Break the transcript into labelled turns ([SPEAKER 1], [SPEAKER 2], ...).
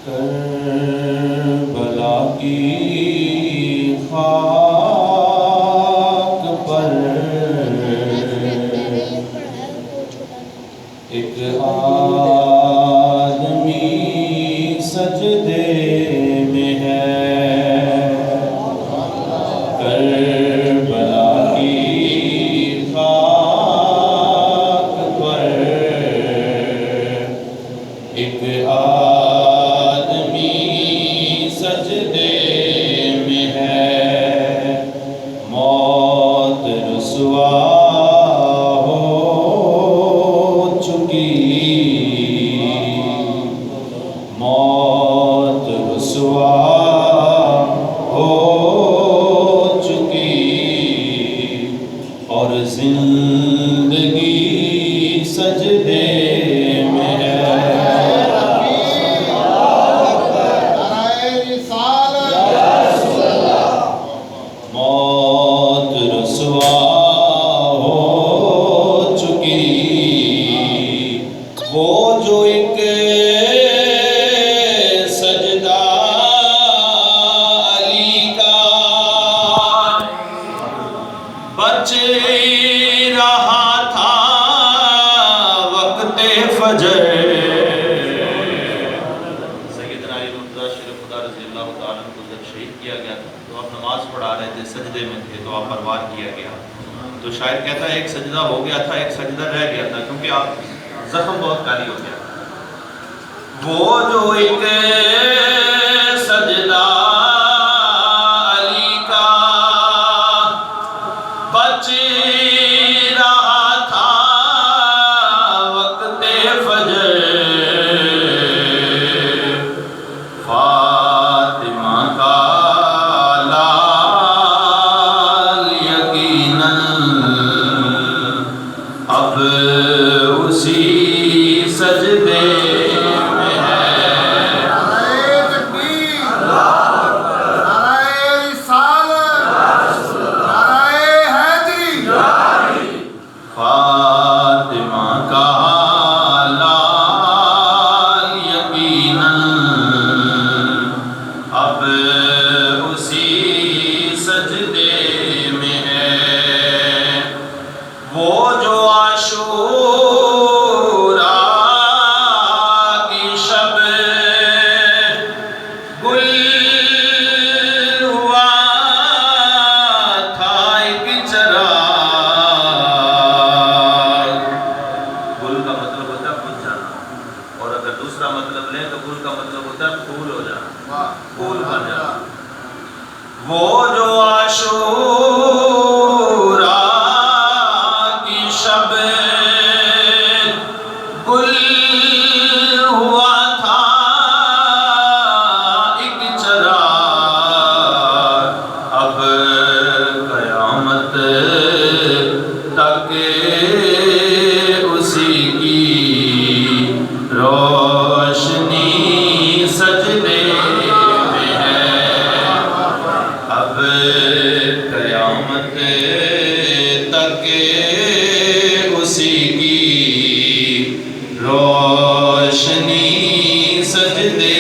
[SPEAKER 1] کربلا کی خاک پر ایک آدمی سجدے میں ہے۔ کربلا کی خاک پر ایک آدمی سجدے میں ہے۔ موت رسوا ہو چکی، موت رسوا ہو چکی، اور زندگی سجدے میں ہے۔ موت رسوا ہو چکی، وہ جو ایک سجدہ علی کا بچ رہا تھا وقت فجر۔ سیدنا علی شریف خدا رضی اللہ تعالیٰ کو جب شہید کیا گیا تھا تو آپ نماز پڑھا رہے تھے، سجدے میں تھے، تو آپ پر وار کیا گیا۔ تو شاعر کہتا ہے ایک سجدہ ہو گیا تھا، ایک سجدہ رہ گیا تھا، کیونکہ آپ زخم بہت کالی ہو گیا۔ وہ جو ایک سجدہ علی کا بچ رہا تھا وقت فجر، فاطمہ کا لال یقیناً اب اسی سجدے میں ہے۔ فاطمہ کا لال یقیناً اب اسی سجدے میں ہے۔ وہ جو عاشوراء کی شب گل ہوا تھا ایک چراغ۔ گل کا مطلب ہوتا ہے بجھ جانا، اور اگر دوسرا مطلب لیں تو گل کا مطلب ہوتا ہے پھول ہو جانا، پھول بن جانا۔ وہ جو عاشوراء کی شب گل ہوا تھا ایک چراغ، اب قیامت تک اسی کی روشنی سجدے میں ہے۔ اب قیامت تک اسی کی روشنی سجدے